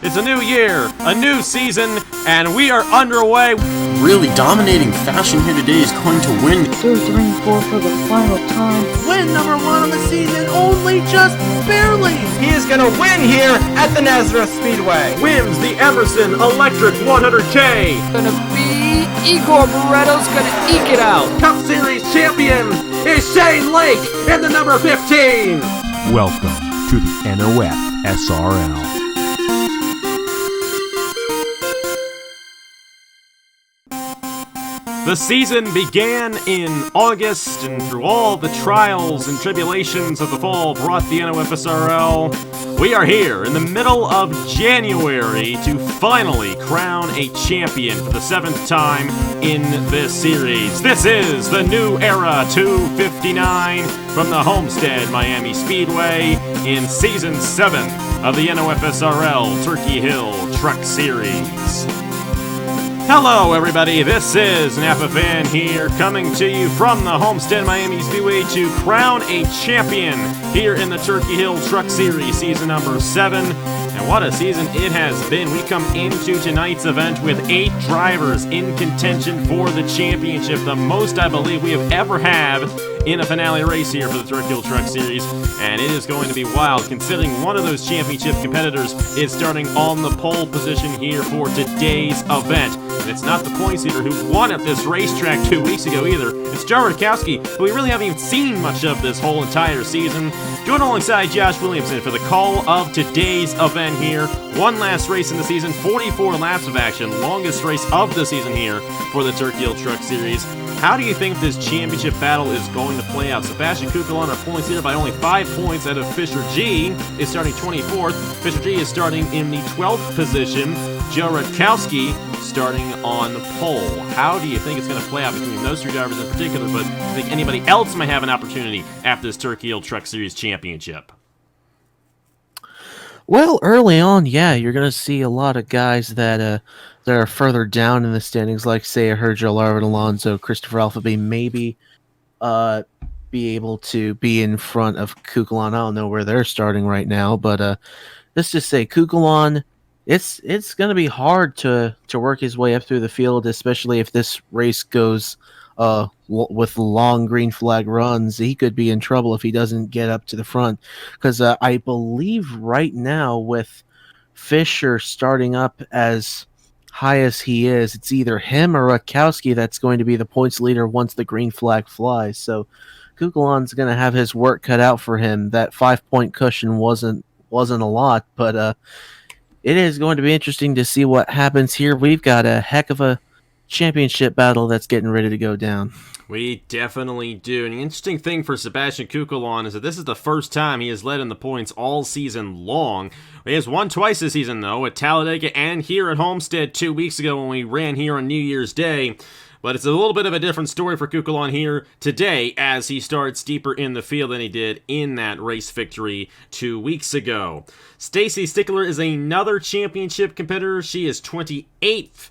It's a new year, a new season, and we are underway. Really dominating fashion here today is going to win. 2, 3, 4 for the final time. Win number 1 on the season, only just barely. He is going to win here at the Nazareth Speedway. Wins the Emerson Electric 100K. Gonna be Igor Barretto's gonna eke it out. Cup Series champion is Shane Lake in the number 15. Welcome to the NOFSRL. The season began in August, and through all the trials and tribulations of the fall brought the NOFSRL, we are here in the middle of January to finally crown a champion for the 7th time in this series. This is the New Era 259 from the Homestead Miami Speedway in Season 7 of the NOFSRL Turkey Hill Truck Series. Hello everybody, this is Napa Fan here, coming to you from the Homestead Miami Speedway to crown a champion here in the Turkey Hill Truck Series, season number 7. And what a season it has been. We come into tonight's event with 8 drivers in contention for the championship, the most I believe we have ever had in a finale race here for the Turkey Hill Truck Series, and it is going to be wild considering one of those championship competitors is starting on the pole position here for today's event. And it's not the points leader who won at this racetrack 2 weeks ago either. It's Joe Rotkowski, who we really haven't even seen much of this whole entire season. Joined alongside Josh Williamson for the call of today's event here. One last race in the season, 44 laps of action, longest race of the season here for the Turkey Hill Truck Series. How do you think this championship battle is going to play out? Sebastian Kukulon, our points leader, by only 5 points out of Fisher G, is starting 24th. Fisher G is starting in the 12th position. Joe Rotkowski starting on the pole. How do you think it's going to play out between those 3 drivers in particular, but do you think anybody else might have an opportunity after this Turkey Hill Truck Series championship? Well, early on, yeah, you're going to see a lot of guys that are further down in the standings, like, say, I heard Joe Larvin, Alonso, Christopher Alphabet, maybe be able to be in front of Kukulon. I don't know where they're starting right now, but let's just say Kukulon, it's going to be hard to work his way up through the field, especially if this race goes with long green flag runs. He could be in trouble if he doesn't get up to the front, because I believe right now with Fisher starting up as high as he is, it's either him or Rotkowski that's going to be the points leader once the green flag flies. So Kukulon's going to have his work cut out for him. That 5-point cushion wasn't a lot, but it is going to be interesting to see what happens here. We've got a heck of a championship battle that's getting ready to go down. We definitely do. And the interesting thing for Sebastian Kukulon is that this is the first time he has led in the points all season long. He has won twice this season, though, at Talladega and here at Homestead 2 weeks ago when we ran here on New Year's Day. But it's a little bit of a different story for Kukulon here today as he starts deeper in the field than he did in that race victory 2 weeks ago. Stacy Stickler is another championship competitor. She is 28th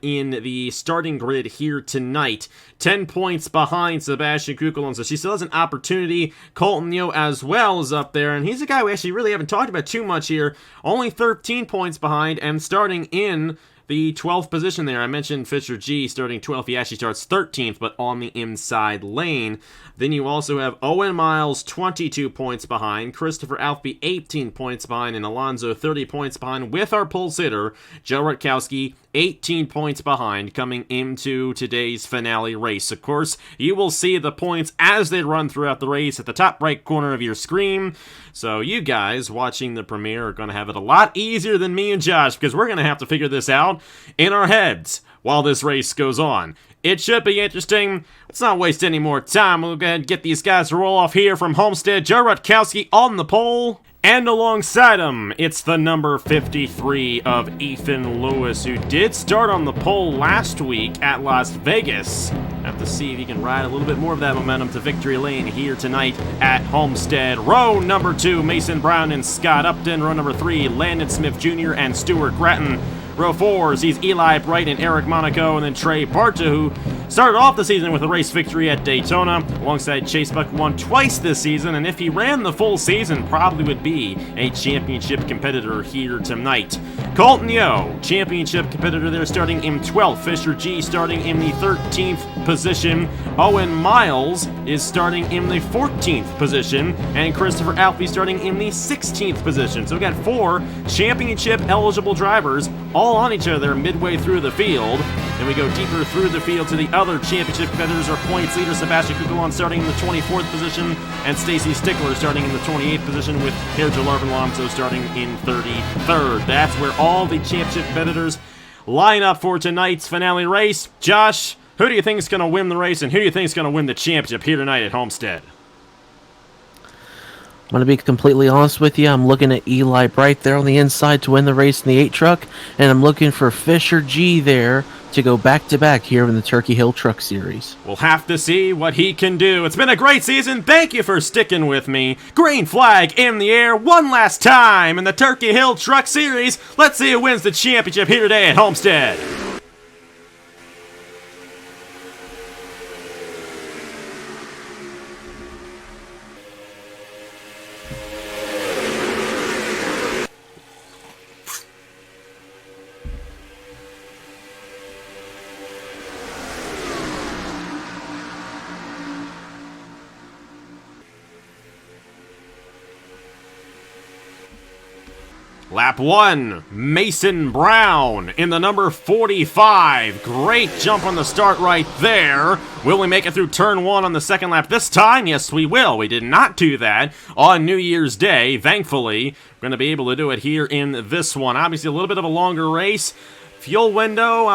in the starting grid here tonight. 10 points behind Sebastian Kukulon, so she still has an opportunity. Colton Yo as well is up there, and he's a guy we actually really haven't talked about too much here. Only 13 points behind and starting in the 12th position there. I mentioned Fisher G starting 12th. He actually starts 13th, but on the inside lane. Then you also have Owen Miles, 22 points behind. Christopher Alfby, 18 points behind. And Alonso, 30 points behind with our pole sitter, Joe Rotkowski, 18 points behind coming into today's finale race. Of course, you will see the points as they run throughout the race at the top right corner of your screen. So you guys watching the premiere are going to have it a lot easier than me and Josh, because we're going to have to figure this out in our heads while this race goes on. It should be interesting. Let's not waste any more time. We'll go ahead and get these guys to roll off here from Homestead. Joe Rotkowski on the pole. And alongside him, it's the number 53 of Ethan Lewis, who did start on the pole last week at Las Vegas. Have to see if he can ride a little bit more of that momentum to victory lane here tonight at Homestead. Row number 2, Mason Brown and Scott Upton. Row number 3, Landon Smith Jr. and Stuart Gratton. Row 4 sees Eli Bright and Eric Monaco, and then Trey Barta, who Started off the season with a race victory at Daytona, alongside Chase Buck, who won twice this season, and if he ran the full season, probably would be a championship competitor here tonight. Colton Yo, championship competitor there, starting in 12th. Fisher G starting in the 13th position. Owen Miles is starting in the 14th position, and Christopher Alfie starting in the 16th position. So we got 4 championship eligible drivers all on each other midway through the field. Then we go deeper through the field to the other championship competitors. Our points leader, Sebastian Kukulon, starting in the 24th position, and Stacy Stickler starting in the 28th position, with Sergio Alonso starting in 33rd. That's where all the championship competitors line up for tonight's finale race. Josh, who do you think is going to win the race, and who do you think is going to win the championship here tonight at Homestead? I'm going to be completely honest with you. I'm looking at Eli Bright there on the inside to win the race in the 8 truck, and I'm looking for Fisher G there to go back-to-back here in the Turkey Hill Truck Series. We'll have to see what he can do. It's been a great season. Thank you for sticking with me. Green flag in the air one last time in the Turkey Hill Truck Series. Let's see who wins the championship here today at Homestead. Lap 1, Mason Brown in the number 45. Great jump on the start right there. Will we make it through turn 1 on the second lap this time? Yes, we will. We did not do that on New Year's Day. Thankfully, we're going to be able to do it here in this one. Obviously, a little bit of a longer race. Fuel window,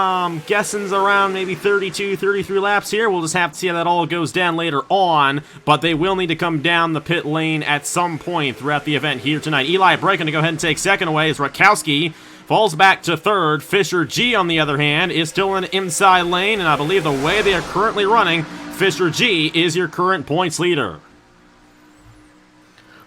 guessing's around maybe 32, 33 laps here. We'll just have to see how that all goes down later on, but they will need to come down the pit lane at some point throughout the event here tonight. Eli Bright going to go ahead and take second away as Rotkowski falls back to third. Fisher G, on the other hand, is still in the inside lane, and I believe the way they are currently running, Fisher G is your current points leader.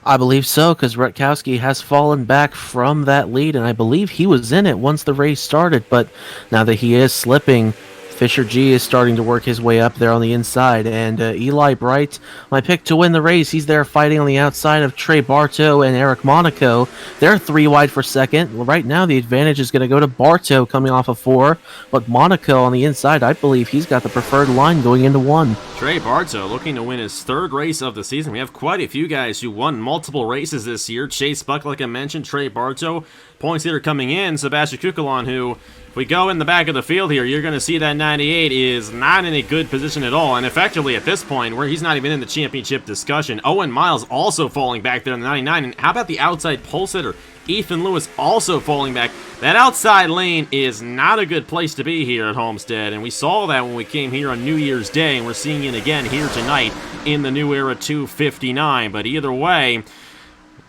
I believe so, because Rotkowski has fallen back from that lead, and I believe he was in it once the race started, but now that he is slipping, Fisher G is starting to work his way up there on the inside, and Eli Bright, my pick to win the race, he's there fighting on the outside of Trey Bartow and Eric Monaco. They're 3 wide for second. Right now, the advantage is going to go to Bartow coming off of 4, but Monaco on the inside, I believe he's got the preferred line going into 1. Trey Bartow looking to win his 3rd race of the season. We have quite a few guys who won multiple races this year. Chase Buck, like I mentioned, Trey Bartow, points leader coming in, Sebastian Kukulon, who, if we go in the back of the field here, you're going to see that 98 is not in a good position at all, and effectively at this point, where he's not even in the championship discussion. Owen Miles also falling back there in the 99, and how about the outside pole sitter, Ethan Lewis, also falling back? That outside lane is not a good place to be here at Homestead, and we saw that when we came here on New Year's Day, and we're seeing it again here tonight in the New Era 259. But either way,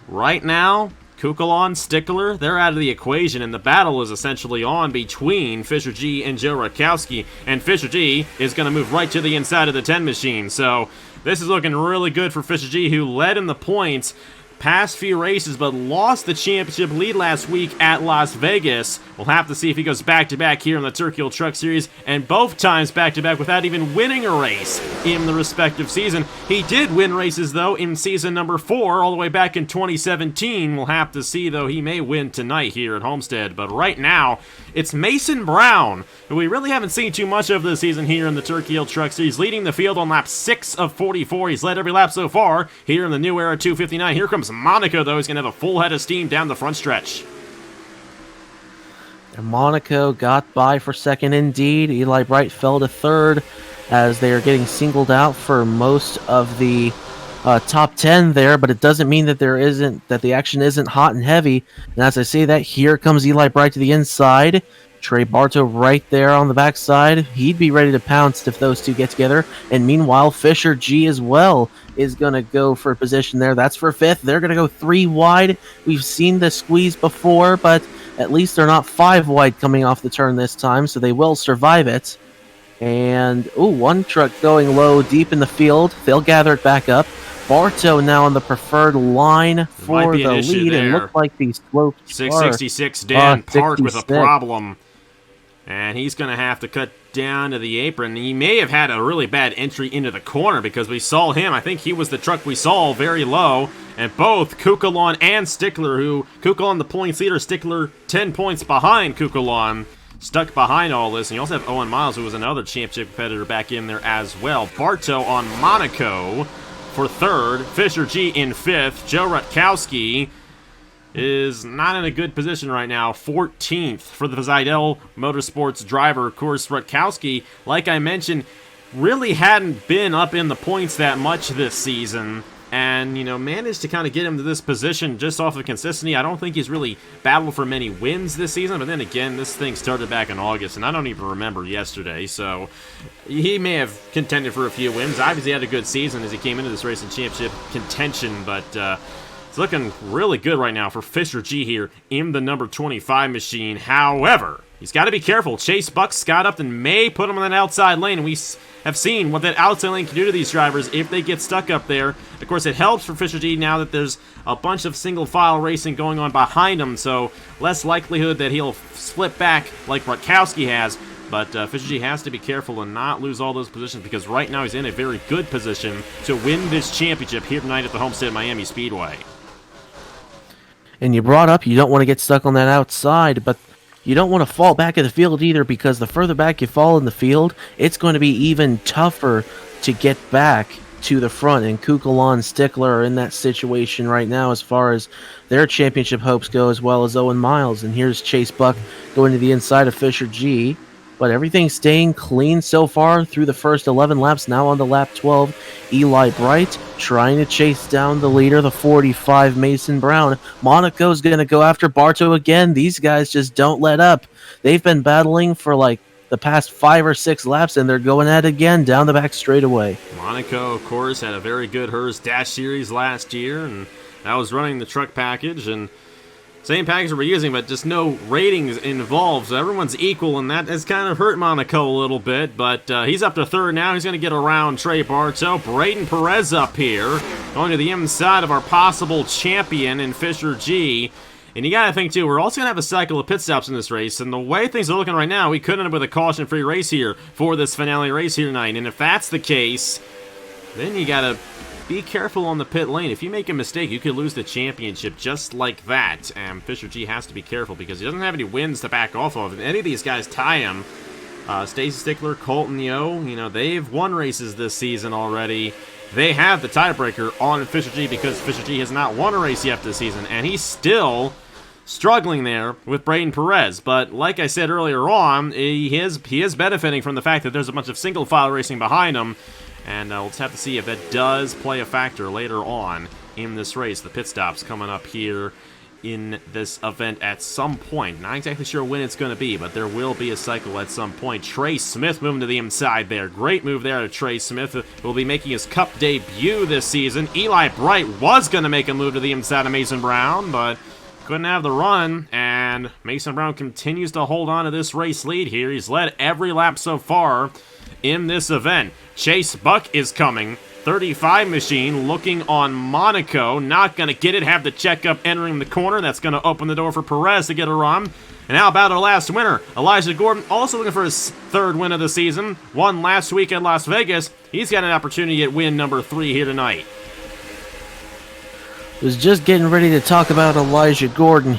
right now, Kukulon, Stickler, they're out of the equation, and the battle is essentially on between Fisher G and Joe Rotkowski, and Fisher G is going to move right to the inside of the 10 machine. So this is looking really good for Fisher G, who led in the points past few races, but lost the championship lead last week at Las Vegas. We'll have to see if he goes back-to-back here in the Turkey Hill Truck Series, and both times back-to-back without even winning a race in the respective season. He did win races, though, in season number 4, all the way back in 2017. We'll have to see, though. He may win tonight here at Homestead, but right now, it's Mason Brown, who we really haven't seen too much of this season here in the Turkey Hill Truck Series, leading the field on lap 6 of 44. He's led every lap so far here in the New Era 259. Here comes Monaco, though. He's going to have a full head of steam down the front stretch. And Monaco got by for second indeed. Eli Bright fell to third as they are getting singled out for most of the top 10 there, but it doesn't mean that the action isn't hot and heavy. And as I say that, here comes Eli Bright to the inside. Trey Bartow right there on the backside. He'd be ready to pounce if those two get together. And meanwhile, Fisher G as well is going to go for a position there. That's for 5th. They're going to go 3 wide. We've seen the squeeze before, but at least they're not 5 wide coming off the turn this time, so they will survive it. And, one truck going low deep in the field. They'll gather it back up. Bartow now on the preferred line for the lead, and look like these slopes 666 Dan Park with a problem. And he's going to have to cut down to the apron. He may have had a really bad entry into the corner because we saw him. I think he was the truck we saw very low. And both Kukulon and Stickler, Kukulon the points leader, Stickler 10 points behind Kukulon, stuck behind all this. And you also have Owen Miles, who was another championship competitor, back in there as well. Bartow on Monaco for third. Fisher G in fifth. Joe Rotkowski is not in a good position right now. 14th for the Zidell Motorsports driver. Of course, Rotkowski, like I mentioned, really hadn't been up in the points that much this season. And, you know, managed to kind of get him to this position just off of consistency. I don't think he's really battled for many wins this season. But then again, this thing started back in August, and I don't even remember yesterday. So he may have contended for a few wins. Obviously, he had a good season as he came into this race in championship contention. But it's looking really good right now for Fisher G here in the number 25 machine. However, he's got to be careful. Chase Buck, Scott Upton may put him on that outside lane. We have seen what that outside lane can do to these drivers if they get stuck up there. Of course, it helps for Fisher G now that there's a bunch of single file racing going on behind him, so less likelihood that he'll slip back like Rotkowski has. But Fisher G has to be careful and not lose all those positions because right now he's in a very good position to win this championship here tonight at the Homestead Miami Speedway. And you brought up you don't want to get stuck on that outside, but you don't want to fall back in the field either, because the further back you fall in the field, it's going to be even tougher to get back to the front. And Kukulon, Stickler are in that situation right now as far as their championship hopes go, as well as Owen Miles. And here's Chase Buck going to the inside of Fisher G. But everything's staying clean so far through the first 11 laps. Now on to lap 12, Eli Bright trying to chase down the leader, the 45, Mason Brown. Monaco's going to go after Bartow again. These guys just don't let up. They've been battling for like the past 5 or 6 laps, and they're going at it again down the back straightaway. Monaco, of course, had a very good Hers Dash Series last year, and that was running the truck package, and same package we're using, but just no ratings involved, so everyone's equal, and that has kind of hurt Monaco a little bit, but he's up to third now. He's going to get around Trey Bartow. Braden Perez up here, going to the inside of our possible champion in Fisher G. And you got to think, too, we're also going to have a cycle of pit stops in this race, and the way things are looking right now, we could end up with a caution-free race here for this finale race here tonight, and if that's the case, then you got to be careful on the pit lane. If you make a mistake, you could lose the championship just like that. And Fisher G has to be careful because he doesn't have any wins to back off of. If any of these guys tie him, Stacy Stickler, Colton Yo, you know, they've won races this season already. They have the tiebreaker on Fisher G because Fisher G has not won a race yet this season. And he's still struggling there with Braden Perez. But like I said earlier on, he is benefiting from the fact that there's a bunch of single file racing behind him. And we'll just have to see if that does play a factor later on in this race. The pit stop's coming up here in this event at some point. Not exactly sure when it's going to be, but there will be a cycle at some point. Trey Smith moving to the inside there. Great move there to Trey Smith, who will be making his Cup debut this season. Eli Bright was going to make a move to the inside of Mason Brown, but couldn't have the run, and Mason Brown continues to hold on to this race lead here. He's led every lap so far in this event. Chase Buck is coming. 35 machine looking on Monaco. Not going to get it. Have the checkup entering the corner. That's going to open the door for Perez to get a run. And how about our last winner? Elijah Gordon, also looking for his third win of the season. Won last week at Las Vegas. He's got an opportunity at win number 3 here tonight. Was just getting ready to talk about Elijah Gordon.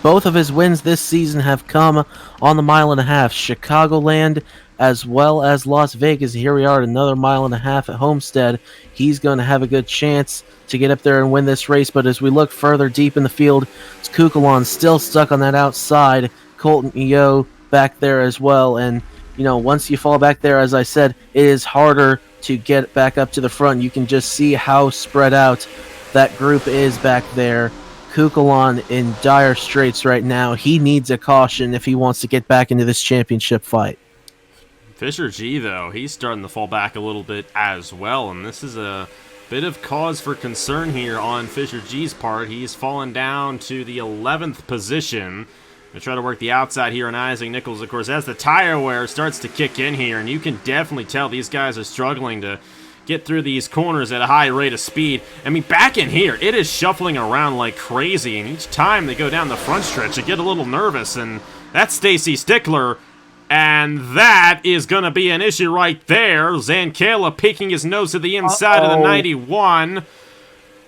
Both of his wins this season have come on the mile and a half. Chicagoland as well as Las Vegas. Here we are at another mile and a half at Homestead. He's going to have a good chance to get up there and win this race. But as we look further deep in the field, it's Kukulon still stuck on that outside. Colton Eo back there as well. And, you know, once you fall back there, as I said, it is harder to get back up to the front. You can just see how spread out that group is back there. Kukulon in dire straits right now. He needs a caution if he wants to get back into this championship fight. Fisher G, though, he's starting to fall back a little bit as well, and this is a bit of cause for concern here on Fisher G's part. He's fallen down to the 11th position. Going to try to work the outside here on Isaac Nichols, of course, as the tire wear starts to kick in here, and you can definitely tell these guys are struggling to get through these corners at a high rate of speed. I mean, back in here, it is shuffling around like crazy, and each time they go down the front stretch, they get a little nervous, and that's Stacy Stickler And that is going to be an issue right there. Zankala peeking his nose to the inside of the 91.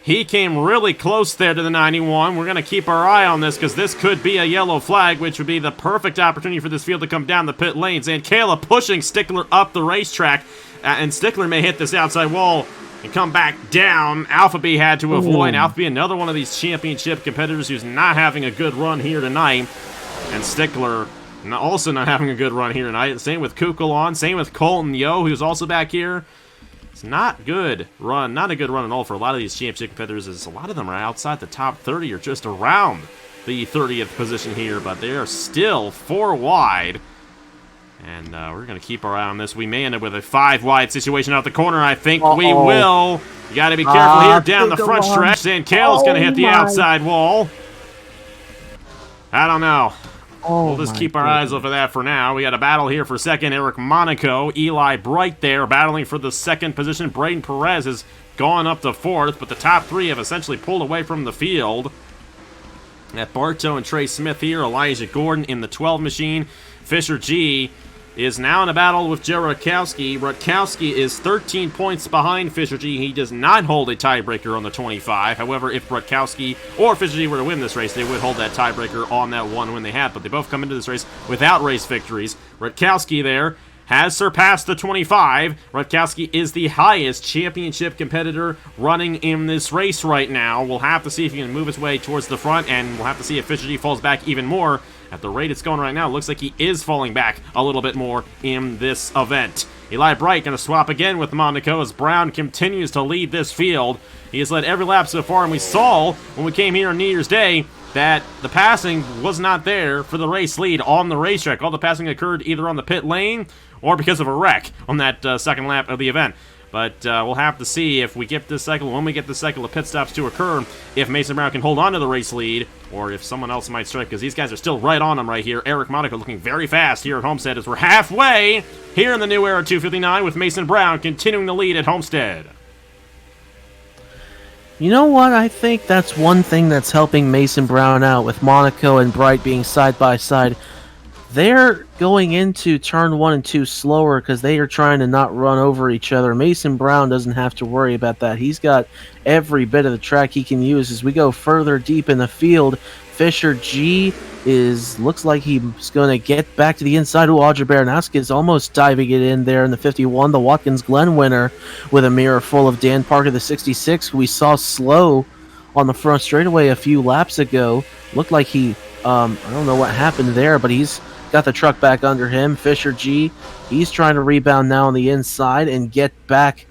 He came really close there to the 91. We're going to keep our eye on this because this could be a yellow flag, which would be the perfect opportunity for this field to come down the pit lane. Zankala pushing Stickler up the racetrack, and Stickler may hit this outside wall and come back down. Alpha B had to avoid. Alpha B, another one of these championship competitors who's not having a good run here tonight. And Stickler also not having a good run here tonight. Same with Kukulon, same with Colton Yo, who's also back here. It's not good run, not a good run at all for a lot of these championship competitors, as a lot of them are outside the top 30 or just around the 30th position here, but they are still 4 wide. And we're going to keep our eye on this. We may end up with a 5 wide situation out the corner. I think we will. You got to be careful here down the front stretch. Zankala's going to hit the outside wall. I don't know. We'll just keep our eyes open for that for now. We got a battle here for second. Eric Monaco, Eli Bright there battling for the second position. Braden Perez has gone up to 4th, but the top 3 have essentially pulled away from the field. At Bartow and Trey Smith here, Elijah Gordon in the 12 machine. Fisher G is now in a battle with Joe Rotkowski. Rotkowski is 13 points behind Fisher G. He does not hold a tiebreaker on the 25. However, if Rotkowski or Fisher G were to win this race, they would hold that tiebreaker on that one win they had. But they both come into this race without race victories. Rotkowski there has surpassed the 25. Rotkowski is the highest championship competitor running in this race right now. We'll have to see if he can move his way towards the front, and we'll have to see if Fisher G falls back even more. At the rate it's going right now, it looks like he is falling back a little bit more in this event. Eli Bright going to swap again with Monaco as Brown continues to lead this field. He has led every lap so far, and we saw when we came here on New Year's Day that the passing was not there for the race lead on the racetrack. All the passing occurred either on the pit lane or because of a wreck on that second lap of the event. But we'll have to see if we get this cycle, when we get this cycle of pit stops to occur, if Mason Brown can hold on to the race lead, or if someone else might strike, because these guys are still right on him right here. Eric Monaco looking very fast here at Homestead as we're halfway here in the new era 259 with Mason Brown continuing the lead at Homestead. You know what? I think that's one thing that's helping Mason Brown out with Monaco and Bright being side by side. They're going into turn 1 and 2 slower because they are trying to not run over each other. Mason Brown doesn't have to worry about that. He's got every bit of the track he can use. As we go further deep in the field, Fisher G looks like he's going to get back to the inside. Audrey Baranowski is almost diving it in there in the 51. The Watkins Glen winner with a mirror full of Dan Parker, the 66, who we saw slow on the front straightaway a few laps ago. Looked like he, I don't know what happened there, but he's got the truck back under him. Fisher G, he's trying to rebound now on the inside and get back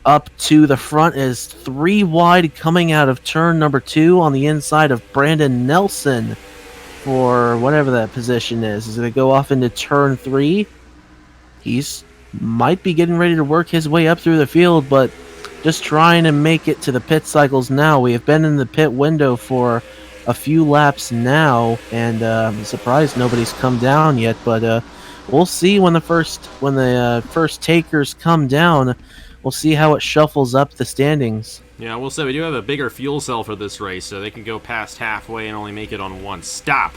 up to the front as 3 wide coming out of turn number 2 on the inside of Brandon Nelson for whatever that position is. Is going to go off into turn 3. He's might be getting ready to work his way up through the field, but just trying to make it to the pit cycles now. We have been in the pit window for a few laps now, and I'm surprised nobody's come down yet, but we'll see when the first takers come down. We'll see how it shuffles up the standings. Yeah, we'll say we do have a bigger fuel cell for this race, so they can go past halfway and only make it on 1 stop.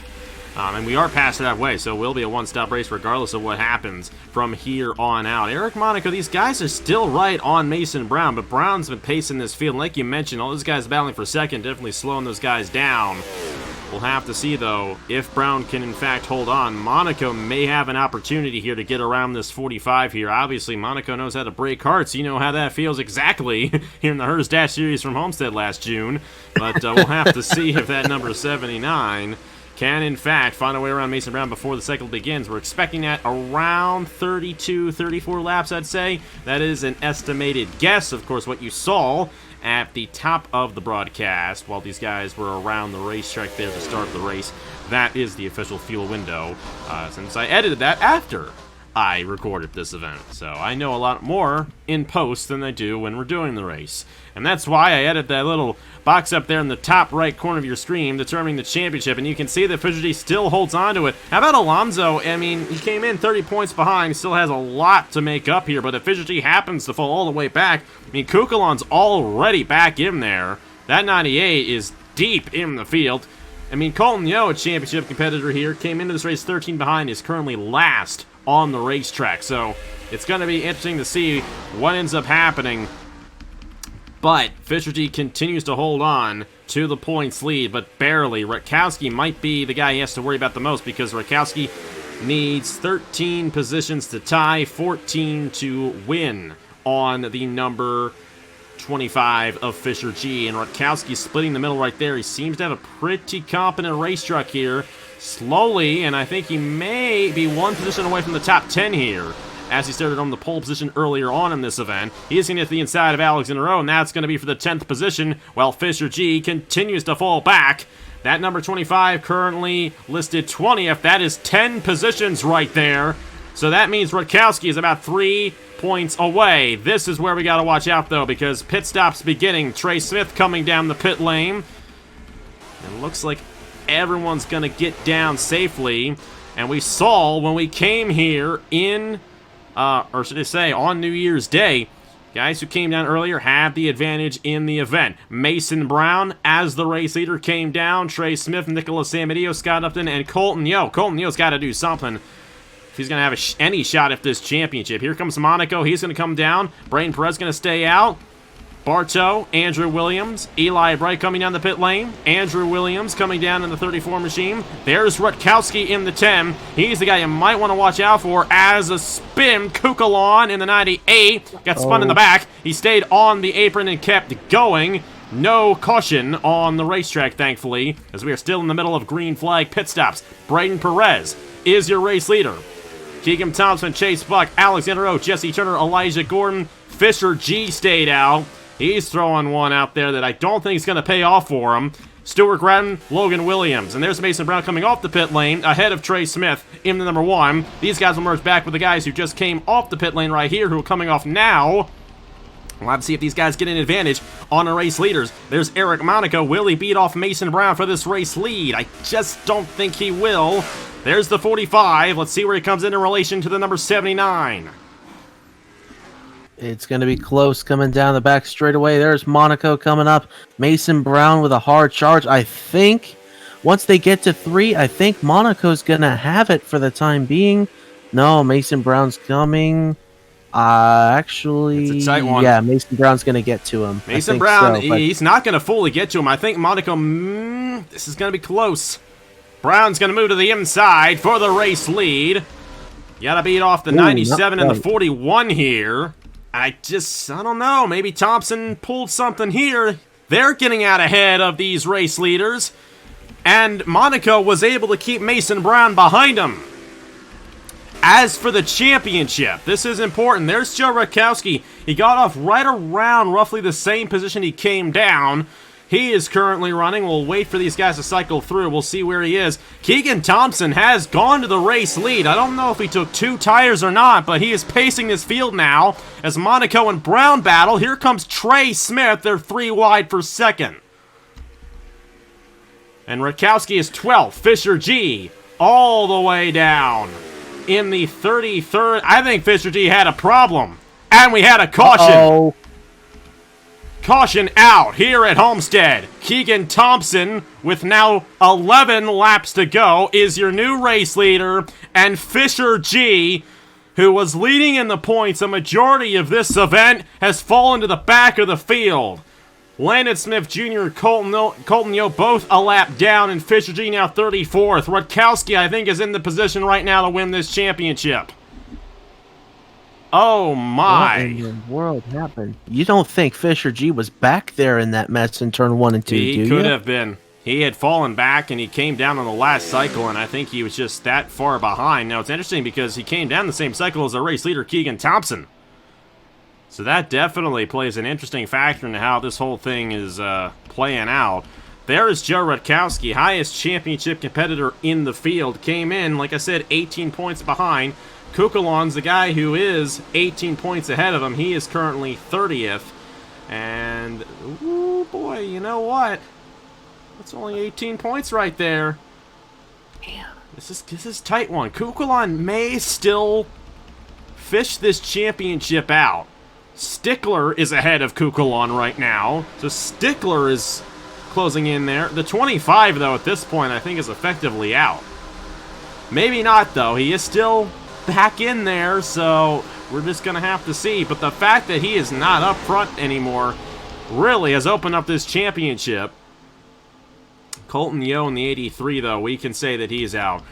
And we are past halfway, so it will be a 1-stop race regardless of what happens from here on out. Eric Monaco, these guys are still right on Mason Brown, but Brown's been pacing this field. Like you mentioned, all those guys battling for second, definitely slowing those guys down. We'll have to see, though, if Brown can, in fact, hold on. Monaco may have an opportunity here to get around this 45 here. Obviously, Monaco knows how to break hearts. You know how that feels exactly here in the Hers Dash Series from Homestead last June. But we'll have to see if that number 79 can, in fact, find a way around Mason Brown before the cycle begins. We're expecting that around 32, 34 laps, I'd say. That is an estimated guess. Of course, what you saw at the top of the broadcast while these guys were around the racetrack there to start the race, that is the official fuel window, since I edited that after I recorded this event. So I know a lot more in post than I do when we're doing the race. And that's why I edit that little box up there in the top right corner of your screen determining the championship, and you can see that Fisher G still holds on to it. How about Alonso? I mean, he came in 30 points behind, still has a lot to make up here, but if Fisher G happens to fall all the way back, I mean, Kukulon's already back in there. That 98 is deep in the field. I mean, Colton Yo, a championship competitor here, came into this race 13 behind, is currently last on the racetrack. So it's going to be interesting to see what ends up happening. But Fisher G continues to hold on to the points lead, but barely. Rotkowski might be the guy he has to worry about the most because Rotkowski needs 13 positions to tie, 14 to win on the number 25 of Fisher G. And Rotkowski splitting the middle right there. He seems to have a pretty competent race truck here. Slowly, and I think he may be one position away from the top 10 here, as he started on the pole position earlier on in this event. He is going to get to the inside of Alex in a row, and that's going to be for the 10th position, while Fisher G continues to fall back. That number 25 currently listed 20th. That is 10 positions right there. So that means Rotkowski is about 3 points away. This is where we got to watch out, though, because pit stops beginning. Trey Smith coming down the pit lane. It looks like everyone's going to get down safely. And we saw when we came here in, or should I say, on New Year's Day, guys who came down earlier had the advantage in the event. Mason Brown, as the race leader, came down. Trey Smith, Nicholas Samidio, Scott Upton, and Colton Yo. Colton Yo's got to do something if he's going to have any shot at this championship. Here comes Monaco. He's going to come down. Braden Perez going to stay out. Bartow, Andrew Williams, Eli Bright coming down the pit lane. Andrew Williams coming down in the 34 machine. There's Rotkowski in the 10. He's the guy you might want to watch out for as a spin. Kukulon in the 98. Got spun in the back. He stayed on the apron and kept going. No caution on the racetrack, thankfully, as we are still in the middle of green flag pit stops. Braden Perez is your race leader. Keegan Thompson, Chase Buck, Alexander O, Jesse Turner, Elijah Gordon. Fisher G stayed out. He's throwing one out there that I don't think is going to pay off for him. Stuart Gratton, Logan Williams. And there's Mason Brown coming off the pit lane ahead of Trey Smith in the number 1. These guys will merge back with the guys who just came off the pit lane right here who are coming off now. We'll have to see if these guys get an advantage on the race leaders. There's Eric Monaco. Will he beat off Mason Brown for this race lead? I just don't think he will. There's the 45. Let's see where he comes in relation to the number 79. It's going to be close coming down the back straightaway. There's Monaco coming up. Mason Brown with a hard charge. I think once they get to 3, I think Monaco's going to have it for the time being. No, Mason Brown's coming. Actually, it's a tight one. Yeah, Mason Brown's going to get to him. Mason Brown, he's not going to fully get to him. I think Monaco, this is going to be close. Brown's going to move to the inside for the race lead. You got to beat off the 97 and the 41 here. I don't know. Maybe Thompson pulled something here. They're getting out ahead of these race leaders. And Monaco was able to keep Mason Brown behind him. As for the championship, this is important. There's Joe Rotkowski. He got off right around roughly the same position he came down. He is currently running. We'll wait for these guys to cycle through. We'll see where he is. Keegan Thompson has gone to the race lead. I don't know if he took 2 tires or not, but he is pacing this field now as Monaco and Brown battle. Here comes Trey Smith. They're 3 wide for second. And Rotkowski is 12th. Fisher G all the way down in the 33rd. I think Fisher G had a problem. And we had a caution. Uh-oh. Caution out here at Homestead. Keegan Thompson, with now 11 laps to go, is your new race leader. And Fisher G, who was leading in the points a majority of this event, has fallen to the back of the field. Landon Smith Jr. and Colton Yo both a lap down, and Fisher G now 34th. Rotkowski, I think, is in the position right now to win this championship. Oh my! What in the world happened? You don't think Fisher G was back there in that mess in turn 1 and 2, do you? He could have been. He had fallen back and he came down on the last cycle, and I think he was just that far behind. Now it's interesting because he came down the same cycle as our race leader Keegan Thompson. So that definitely plays an interesting factor into how this whole thing is playing out. There is Joe Rotkowski, highest championship competitor in the field. Came in, like I said, 18 points behind. Kukulon's the guy who is 18 points ahead of him. He is currently 30th. And, ooh, boy, you know what? That's only 18 points right there. Damn. This is a tight one. Kukulon may still fish this championship out. Stickler is ahead of Kukulon right now. So Stickler is closing in there. The 25, though, at this point, I think is effectively out. Maybe not, though. He is still back in there, so we're just going to have to see. But the fact that he is not up front anymore really has opened up this championship. Colton Yo in the 83, though, we can say that he's out.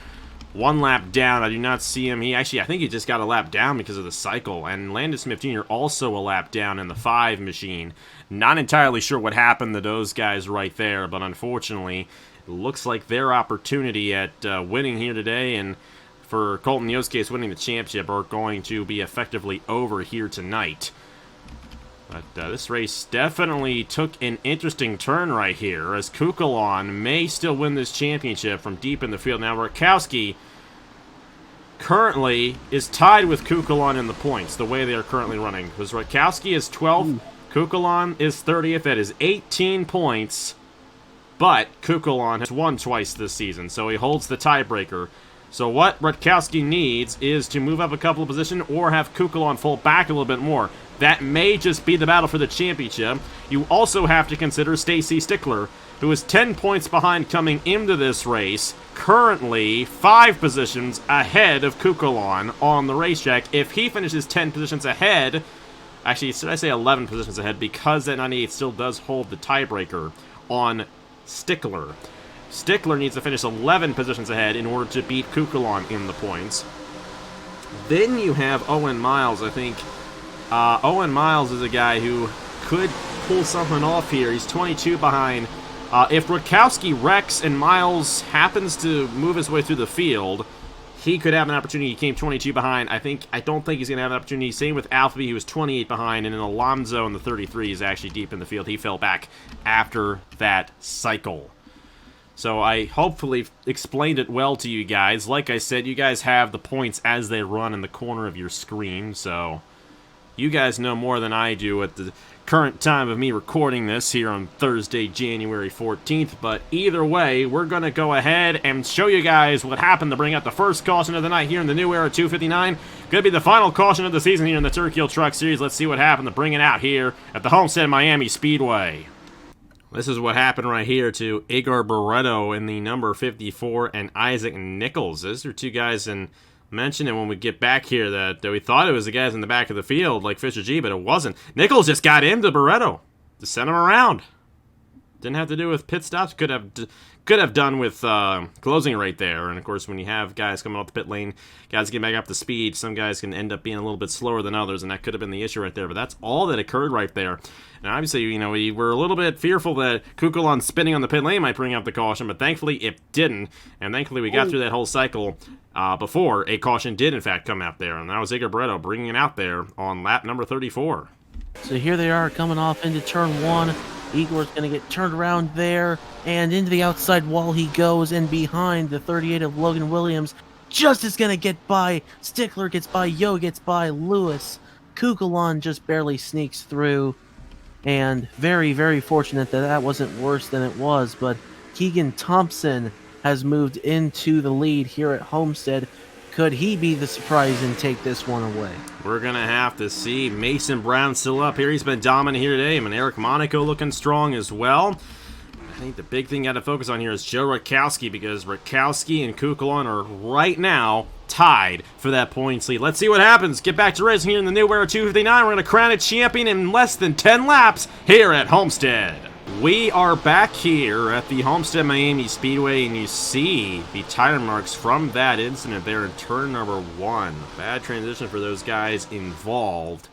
1 lap down. I do not see him. I think he just got a lap down because of the cycle. And Landon Smith Jr. also a lap down in the 5 machine. Not entirely sure what happened to those guys right there, but unfortunately, it looks like their opportunity at winning here today, and for Colton Yo's case, winning the championship, are going to be effectively over here tonight. But this race definitely took an interesting turn right here, as Kukulon may still win this championship from deep in the field. Now, Rotkowski currently is tied with Kukulon in the points, the way they are currently running. Because Rotkowski is 12th, Kukulon is 30th. That is 18 points, but Kukulon has won twice this season, so he holds the tiebreaker. So what Rotkowski needs is to move up a couple of positions or have Kukulon fall back a little bit more. That may just be the battle for the championship. You also have to consider Stacy Stickler, who is 10 points behind coming into this race, currently 5 positions ahead of Kukulon on the racetrack. If he finishes 10 positions ahead, actually, should I say 11 positions ahead, because that 98 still does hold the tiebreaker on Stickler. Stickler needs to finish 11 positions ahead in order to beat Kukulon in the points. Then you have Owen Miles, I think. Owen Miles is a guy who could pull something off here. He's 22 behind. If Rotkowski wrecks and Miles happens to move his way through the field, he could have an opportunity. He came 22 behind. I don't think he's going to have an opportunity. Same with Alphabet. He was 28 behind, and then Alonzo in the 33 is actually deep in the field. He fell back after that cycle. So I hopefully explained it well to you guys. Like I said, you guys have the points as they run in the corner of your screen, so you guys know more than I do at the current time of me recording this here on Thursday, January 14th. But either way, we're going to go ahead and show you guys what happened to bring out the first caution of the night here in the New Era 259. Going to be the final caution of the season here in the Turkey Hill Truck Series. Let's see what happened to bring it out here at the Homestead Miami Speedway. This is what happened right here to Igor Barreto in the number 54 and Isaac Nichols. Those are two guys, and mentioned it when we get back here that we thought it was the guys in the back of the field like Fisher G, but it wasn't. Nichols just got into Barreto to send him around. Didn't have to do with pit stops. Could have done with closing right there. And of course, when you have guys coming off the pit lane, guys get back up to speed, some guys can end up being a little bit slower than others, and that could have been the issue right there. But that's all that occurred right there. And obviously, you know, we were a little bit fearful that Kukulon spinning on the pit lane might bring up the caution, but thankfully it didn't. And thankfully we got through that whole cycle before a caution did in fact come out there. And that was Igor Barreto bringing it out there on lap number 34. So here they are coming off into turn 1. Igor's going to get turned around there and into the outside wall he goes, and behind the 38 of Logan Williams. Just is going to get by. Stickler gets by. Yo gets by. Lewis. Kukulon just barely sneaks through. And very, very fortunate that that wasn't worse than it was. But Keegan Thompson has moved into the lead here at Homestead. Could he be the surprise and take this one away? We're going to have to see. Mason Brown still up here. He's been dominant here today. I mean, Eric Monaco looking strong as well. I think the big thing you got to focus on here is Joe Rotkowski, because Rotkowski and Kukulon are right now tied for that points lead. Let's see what happens. Get back to racing here in the New Era 259. We're going to crown a champion in less than 10 laps here at Homestead. We are back here at the Homestead Miami Speedway, and you see the tire marks from that incident there in turn number 1. Bad transition for those guys involved.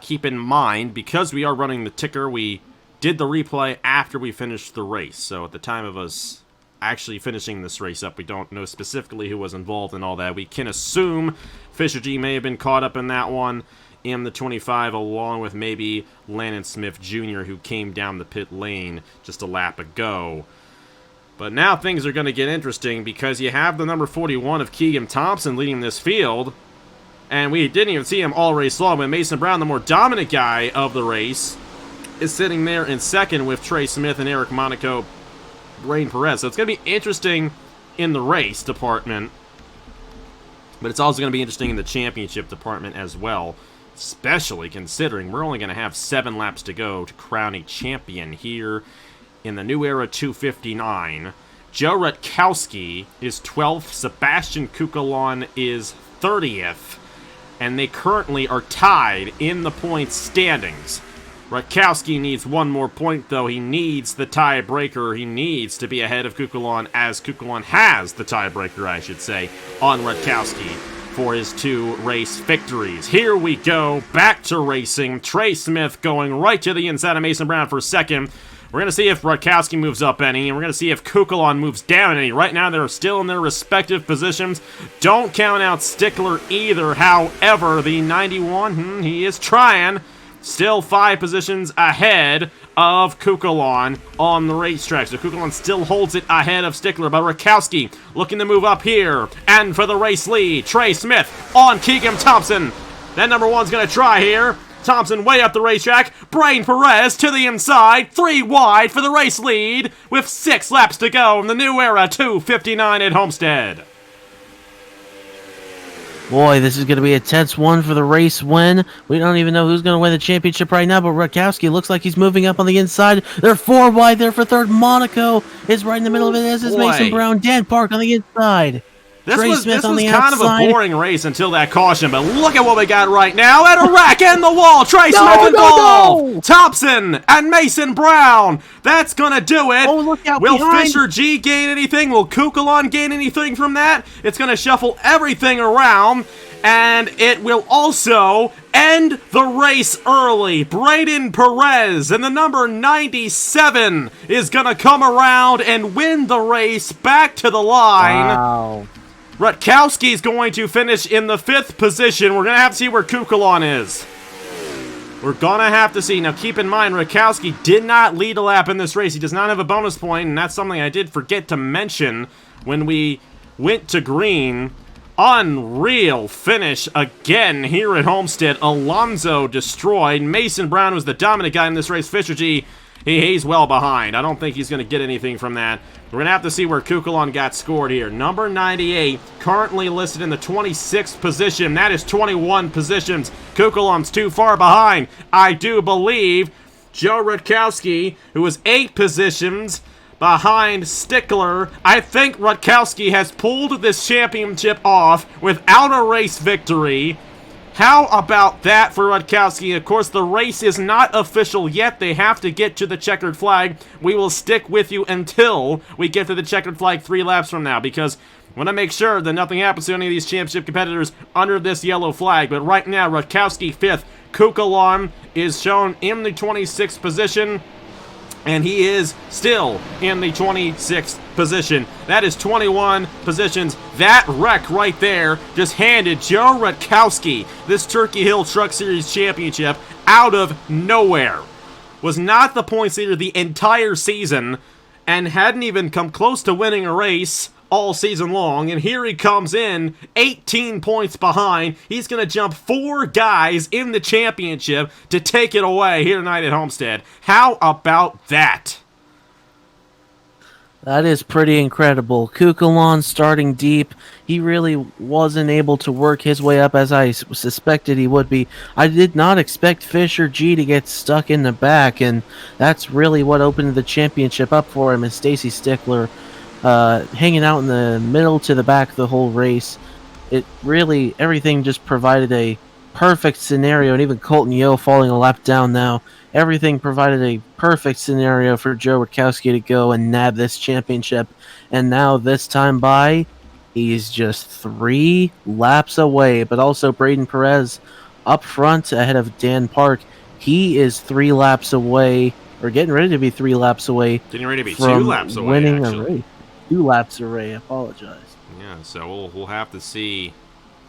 Keep in mind, because we are running the ticker, we did the replay after we finished the race. So at the time of us actually finishing this race up, we don't know specifically who was involved in all that. We can assume Fisher G may have been caught up in that one in the 25, along with maybe Landon Smith Jr., who came down the pit lane just a lap ago. But now things are going to get interesting, because you have the number 41 of Keegan Thompson leading this field, and we didn't even see him all race long, but Mason Brown, the more dominant guy of the race, is sitting there in second with Trey Smith and Eric Monaco, Rain Perez. So it's going to be interesting in the race department, but it's also going to be interesting in the championship department as well, especially considering we're only going to have 7 laps to go to crown a champion here in the New Era 259. Joe Rotkowski is 12th. Sebastian Kukulon is 30th. And they currently are tied in the points standings. Rotkowski needs one more point, though. He needs the tiebreaker. He needs to be ahead of Kukulon, as Kukulon has the tiebreaker, I should say, on Rotkowski for his 2 race victories. Here we go, back to racing. Trey Smith going right to the inside of Mason Brown for second. We're going to see if Rotkowski moves up any, and we're going to see if Kukulon moves down any. Right now, they're still in their respective positions. Don't count out Stickler either. However, the 91, he is trying. Still 5 positions ahead of Kukulon on the racetrack. So Kukulon still holds it ahead of Stickler, but Rotkowski looking to move up here. And for the race lead, Trey Smith on Keegan Thompson. That number 1's going to try here. Thompson way up the racetrack. Brain Perez to the inside. 3 wide for the race lead with 6 laps to go in the New Era 259 at Homestead. Boy, this is going to be a tense one for the race win. We don't even know who's going to win the championship right now, but Rotkowski looks like he's moving up on the inside. They're 4 wide there for third. Monaco is right in the middle of it, as is Mason Brown. Dan Park on the inside. This was kind of a boring race until that caution, but look at what we got right now. At a rack in the wall. Trey Smith involved. Thompson and Mason Brown. That's going to do it. Oh, look out Will behind. Fisher G gain anything? Will Kukulon gain anything from that? It's going to shuffle everything around, and it will also end the race early. Braden Perez and the number 97 is going to come around and win the race back to the line. Wow. Rotkowski's going to finish in the 5th position. We're going to have to see where Kukulon is. We're going to have to see. Now, keep in mind, Rotkowski did not lead a lap in this race. He does not have a bonus point, and that's something I did forget to mention when we went to green. Unreal finish again here at Homestead. Alonso destroyed. Mason Brown was the dominant guy in this race. Fisher G, he's well behind. I don't think he's going to get anything from that. We're going to have to see where Kukulon got scored here. Number 98, currently listed in the 26th position. That is 21 positions. Kukulon's too far behind. I do believe Joe Rotkowski, who is 8 positions behind Stickler. I think Rotkowski has pulled this championship off without a race victory. How about that for Rotkowski? Of course, the race is not official yet. They have to get to the checkered flag. We will stick with you until we get to the checkered flag 3 laps from now, because I want to make sure that nothing happens to any of these championship competitors under this yellow flag. But right now, Rotkowski 5th. Kukulon is shown in the 26th position, and he is still in the 26th position. That is 21 positions. That wreck right there just handed Joe Rotkowski this Turkey Hill Truck Series championship out of nowhere. Was not the points leader the entire season and hadn't even come close to winning a race all season long, and here he comes in 18 points behind. He's going to jump 4 guys in the championship to take it away here tonight at Homestead. How about that? That is pretty incredible. Kukulon starting deep. He really wasn't able to work his way up as I suspected he would be. I did not expect Fisher G to get stuck in the back, and that's really what opened the championship up for him, and Stacy Stickler hanging out in the middle to the back the whole race. It really, everything just provided a perfect scenario, and even Colton Yo falling a lap down now. Everything provided a perfect scenario for Joe Rotkowski to go and nab this championship. And now this time by, he's just 3 laps away. But also Braden Perez up front ahead of Dan Park. He is 3 laps away, or getting ready to be 3 laps away. Getting ready to be 2 from laps away, winning actually. a race. 2 laps away, I apologize. Yeah, so we'll have to see.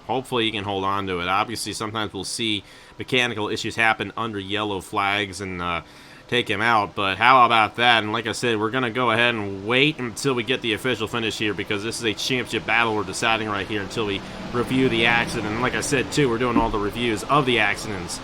Hopefully he can hold on to it. Obviously, sometimes we'll see mechanical issues happen under yellow flags and take him out. But how about that? And like I said, we're going to go ahead and wait until we get the official finish here, because this is a championship battle we're deciding right here until we review the accident. And like I said, too, we're doing all the reviews of the accidents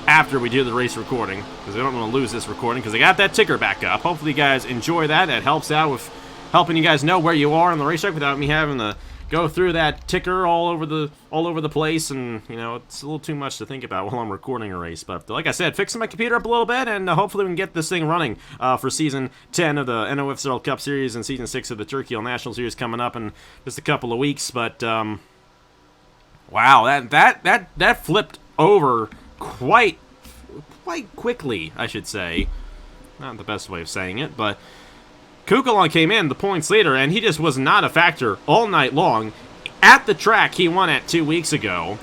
after we do the race recording, because we don't want to lose this recording, because I got that ticker back up. Hopefully you guys enjoy that. That helps out with helping you guys know where you are on the racetrack without me having to go through that ticker all over the place, and you know it's a little too much to think about while I'm recording a race. But like I said, fixing my computer up a little bit, and hopefully we can get this thing running for Season 10 of the NOFSRL Cup Series and Season 6 of the Turkey Hill National Series coming up in just a couple of weeks. But wow, that flipped over quite quickly, I should say. Not the best way of saying it, but Kukulon came in the points leader, and he just was not a factor all night long. At the track he won at 2 weeks ago,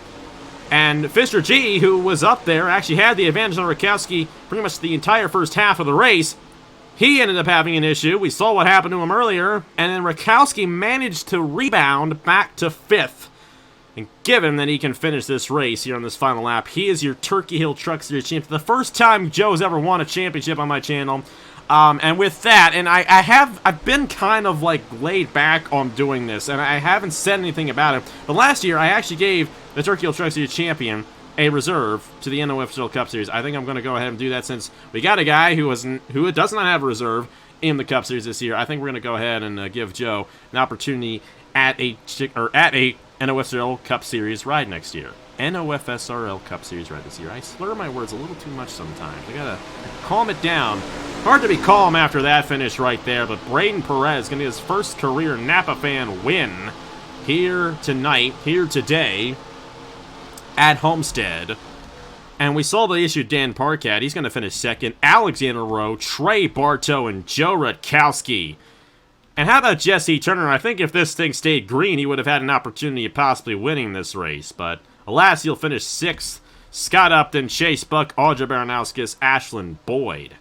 and Fisher G, who was up there, actually had the advantage on Rotkowski pretty much the entire first half of the race. He ended up having an issue. We saw what happened to him earlier, and then Rotkowski managed to rebound back to 5th. And given that he can finish this race here on this final lap, he is your Turkey Hill Truck Series champion. The first time Joe's ever won a championship on my channel. And with that, and I've been kind of like laid back on doing this, and I haven't said anything about it. But last year, I actually gave the Turkey Hill Truck Series champion a reserve to the NOFSRL Cup Series. I think I'm going to go ahead and do that since we got a guy who does not have a reserve in the Cup Series this year. I think we're going to go ahead and give Joe an opportunity at a NOFSRL Cup Series ride next year. NOFSRL Cup Series ride this year. I slur my words a little too much sometimes. I gotta calm it down. Hard to be calm after that finish right there, but Braden Perez gonna get his first career Napa fan win here tonight, here today, at Homestead. And we saw the issue Dan Park had. He's gonna finish second. Alexander Rowe, Trey Bartow, and Joe Rotkowski. And how about Jesse Turner? I think if this thing stayed green, he would have had an opportunity of possibly winning this race. But alas, he'll finish 6th. Scott Upton, Chase Buck, Audra Baranowskis, Ashlyn Boyd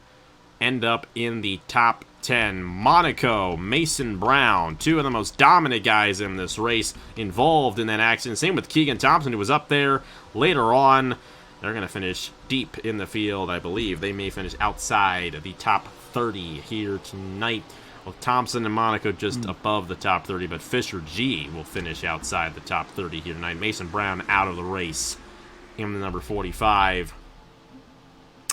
end up in the top 10. Monaco, Mason Brown, 2 of the most dominant guys in this race involved in that accident. Same with Keegan Thompson, who was up there later on. They're going to finish deep in the field, I believe. They may finish outside the top 30 here tonight. Well, Thompson and Monaco just above the top 30, but Fisher G will finish outside the top 30 here tonight. Mason Brown out of the race in the number 45.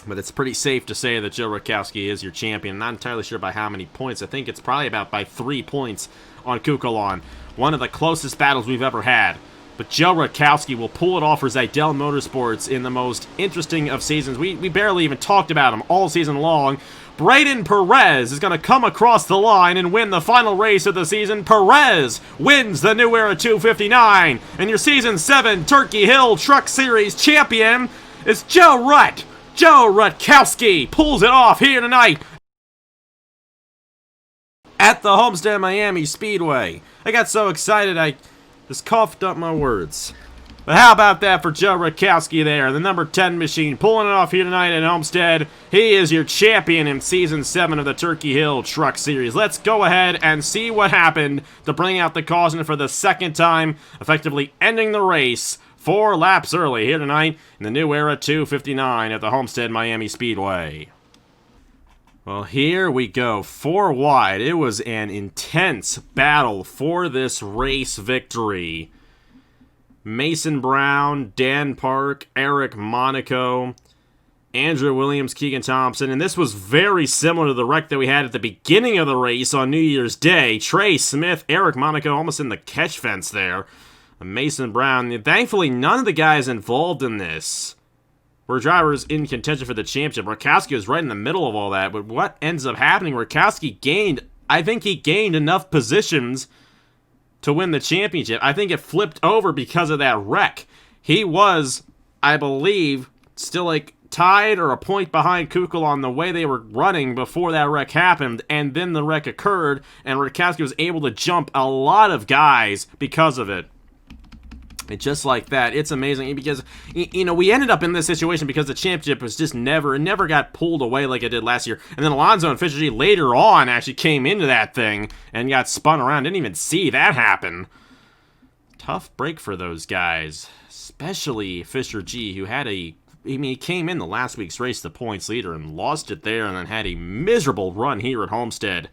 But it's pretty safe to say that Joe Rotkowski is your champion. Not entirely sure by how many points. I think it's probably about by 3 points on Kukulon. One of the closest battles we've ever had. But Joe Rotkowski will pull it off for Zidell Motorsports in the most interesting of seasons. We barely even talked about him all season long. Braden Perez is going to come across the line and win the final race of the season. Perez wins the New Era 259. And your Season 7 Turkey Hill Truck Series champion is Joe Rutt. Joe Rotkowski pulls it off here tonight at the Homestead Miami Speedway. I got so excited I just coughed up my words. But how about that for Joe Rotkowski there, the number 10 machine, pulling it off here tonight at Homestead. He is your champion in Season 7 of the Turkey Hill Truck Series. Let's go ahead and see what happened to bring out the caution for the second time, effectively ending the race 4 laps early here tonight in the New Era 259 at the Homestead Miami Speedway. Well, here we go, 4 wide. It was an intense battle for this race victory. Mason Brown, Dan Park, Eric Monaco, Andrew Williams, Keegan Thompson, and this was very similar to the wreck that we had at the beginning of the race on New Year's Day. Trey Smith, Eric Monaco almost in the catch fence there. Mason Brown. Thankfully, none of the guys involved in this were drivers in contention for the championship. Rotkowski was right in the middle of all that, but what ends up happening, Rotkowski gained, I think he gained enough positions to win the championship. I think it flipped over because of that wreck. He was, I believe, still like tied or a point behind Kukul on the way they were running before that wreck happened, and then the wreck occurred, and Rotkowski was able to jump a lot of guys because of it. And just like that, it's amazing because, you know, we ended up in this situation because the championship was just never got pulled away like it did last year. And then Alonso and Fisher G later on actually came into that thing and got spun around. Didn't even see that happen. Tough break for those guys, especially Fisher G, who had he came in the last week's race the points leader and lost it there and then had a miserable run here at Homestead.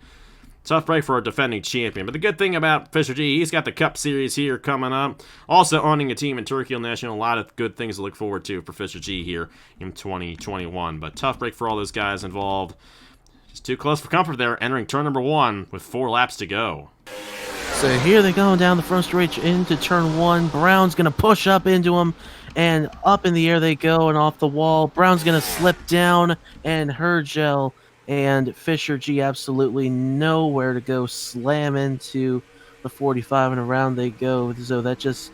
Tough break for our defending champion. But the good thing about Fisher G, he's got the Cup Series here coming up. Also owning a team in Turkey Hill National. A lot of good things to look forward to for Fisher G here in 2021. But tough break for all those guys involved. Just too close for comfort there, entering turn number 1 with 4 laps to go. So here they go down the front stretch into turn one. Brown's going to push up into him, and up in the air they go and off the wall. Brown's going to slip down, and Hergel and Fisher G absolutely nowhere to go. Slam into the 45, and around they go. So that just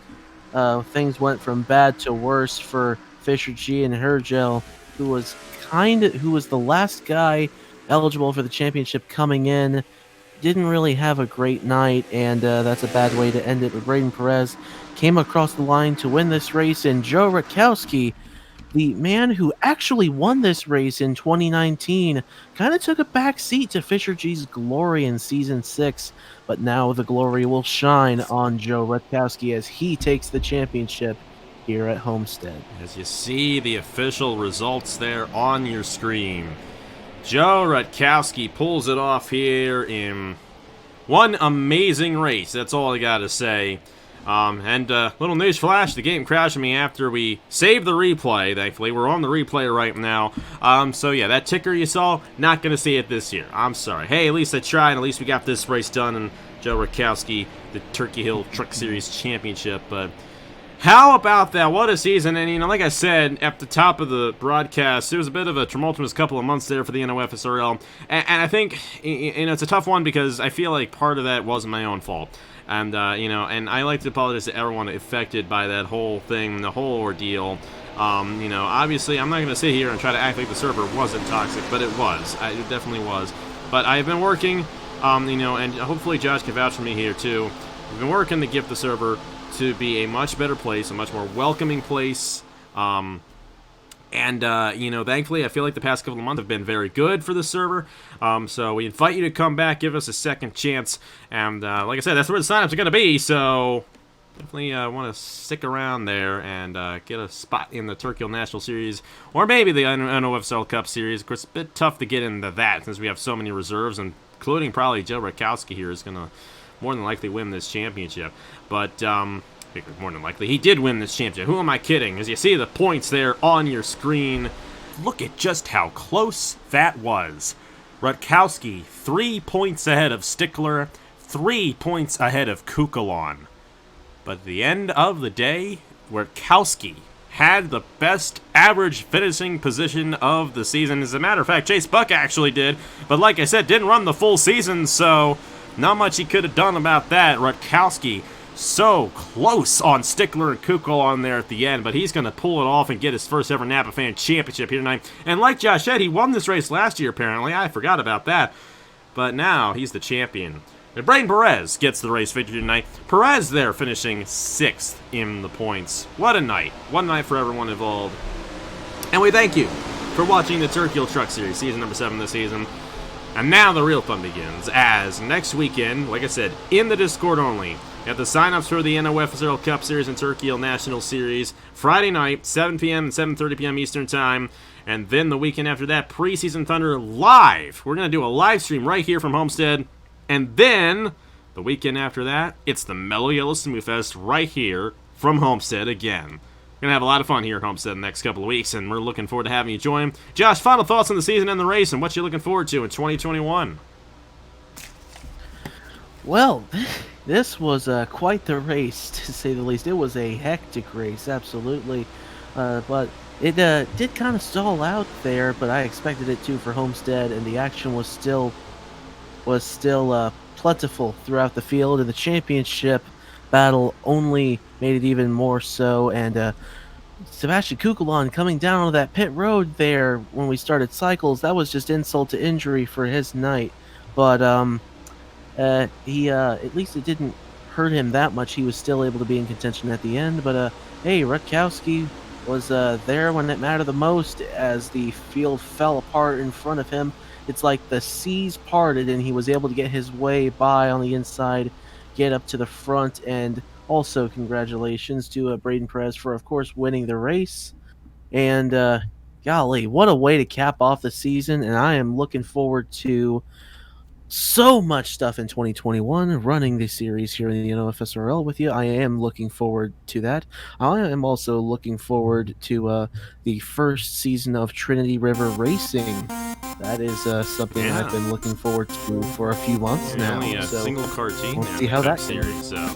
things went from bad to worse for Fisher G and Hergel, who was the last guy eligible for the championship coming in. Didn't really have a great night, and that's a bad way to end it. But Braden Perez came across the line to win this race, and Joe Rotkowski, the man who actually won this race in 2019, kind of took a back seat to Fisher G's glory in Season 6, but now the glory will shine on Joe Rotkowski as he takes the championship here at Homestead. As you see the official results there on your screen, Joe Rotkowski pulls it off here in one amazing race. That's all I gotta say. And little news flash, the game crashed on me after we saved the replay. Thankfully, we're on the replay right now. So yeah, that ticker you saw, not gonna see it this year. I'm sorry. Hey, at least I tried, and at least we got this race done, and Joe Rotkowski, the Turkey Hill Truck Series Championship. But how about that? What a season. And, like I said at the top of the broadcast, it was a bit of a tumultuous couple of months there for the NOFSRL. And I think, it's a tough one because I feel like part of that wasn't my own fault. And, and I like to apologize to everyone affected by that whole thing, the whole ordeal. Obviously, I'm not going to sit here and try to act like the server wasn't toxic, but it was. It definitely was. But I've been working, and hopefully Josh can vouch for me here, too. We've been working to get the server to be a much better place, a much more welcoming place, thankfully I feel like the past couple of months have been very good for the server, so we invite you to come back, give us a second chance, and like I said, that's where the signups are going to be, so definitely want to stick around there and get a spot in the Turkey Hill National Series, or maybe the NOFSRL Cup Series. Of course, it's a bit tough to get into that since we have so many reserves, including probably Joe Rotkowski here is going to more than likely win this championship. But, more than likely, he did win this championship. Who am I kidding? As you see the points there on your screen, look at just how close that was. Rotkowski, 3 points ahead of Stickler, 3 points ahead of Kukulon. But at the end of the day, Rotkowski had the best average finishing position of the season. As a matter of fact, Chase Buck actually did, but like I said, didn't run the full season, so not much he could have done about that. Rotkowski so close on Stickler and Kukul on there at the end, but he's going to pull it off and get his first ever Napa Fan Championship here tonight. And like Josh said, he won this race last year, apparently. I forgot about that. But now he's the champion. And Braden Perez gets the race victory tonight. Perez there finishing 6th in the points. What a night. What a night for everyone involved. And we thank you for watching the Turkey Hill Truck Series, season number 7 this season. And now the real fun begins, as next weekend, like I said, in the Discord only, at the sign-ups for the NOFSRL Cup Series and Turkey Hill National Series, Friday night, 7 p.m. and 7:30 p.m. Eastern Time, and then the weekend after that, Preseason Thunder live. We're going to do a live stream right here from Homestead, and then the weekend after that, it's the Mellow Yellow Smooth Fest right here from Homestead again. We're going to have a lot of fun here at Homestead in the next couple of weeks, and we're looking forward to having you join. Josh, final thoughts on the season and the race, and what you're looking forward to in 2021? Well, this was quite the race, to say the least. It was a hectic race, absolutely. But it did kind of stall out there, but I expected it to for Homestead, and the action was still plentiful throughout the field, and the championship battle only made it even more so. And Sebastian Kukulon coming down on that pit road there when we started cycles, that was just insult to injury for his night. But he at least it didn't hurt him that much. He was still able to be in contention at the end. But hey, Rotkowski was there when it mattered the most as the field fell apart in front of him. It's like the seas parted and he was able to get his way by on the inside, get up to the front. And also congratulations to Braden Perez for, of course, winning the race. And golly, what a way to cap off the season. And I am looking forward to so much stuff in 2021 running the series here in the NOFSRL with you. I am looking forward to that. I am also looking forward to the first season of Trinity River Racing that is something Yeah. I've been looking forward to for a few months now. Only a so single car team we'll now see in how the that Cup series, so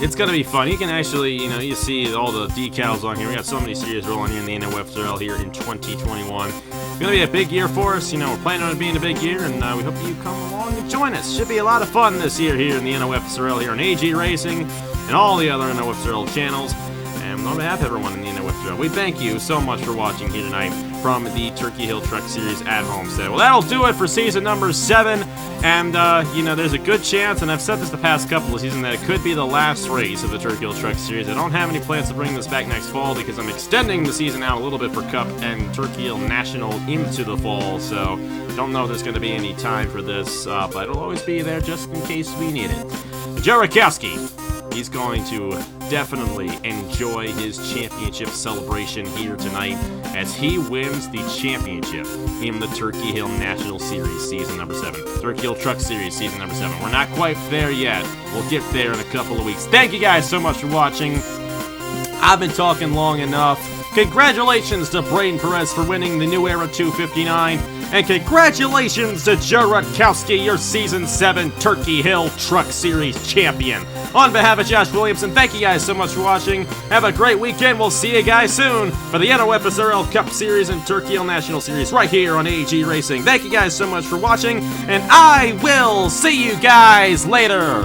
it's gonna be fun. You can actually, you see all the decals on here. We got so many series rolling here in the NOFSRL here in 2021. It's gonna be a big year for us. We're planning on it being a big year, and we hope you come along and join us. Should be a lot of fun this year here in the NOFSRL here on AG Racing and all the other NOFSRL channels. And on behalf of everyone in the NOFSRL, we thank you so much for watching here tonight from the Turkey Hill Truck Series at Homestead. Well, that'll do it for season number 7. And, there's a good chance, and I've said this the past couple of seasons, that it could be the last race of the Turkey Hill Truck Series. I don't have any plans to bring this back next fall because I'm extending the season out a little bit for Cup and Turkey Hill National into the fall. So, don't know if there's going to be any time for this, but it'll always be there just in case we need it. Joe Rotkowski. He's going to definitely enjoy his championship celebration here tonight as he wins the championship in the Turkey Hill National Series Season number 7. Turkey Hill Truck Series Season number 7. We're not quite there yet. We'll get there in a couple of weeks. Thank you guys so much for watching. I've been talking long enough. Congratulations to Braden Perez for winning the New Era 259. And congratulations to Joe Rotkowski, your Season 7 Turkey Hill Truck Series champion. On behalf of Josh Williamson, thank you guys so much for watching. Have a great weekend. We'll see you guys soon for the NOFSRL Cup Series and Turkey Hill National Series right here on AG Racing. Thank you guys so much for watching, and I will see you guys later.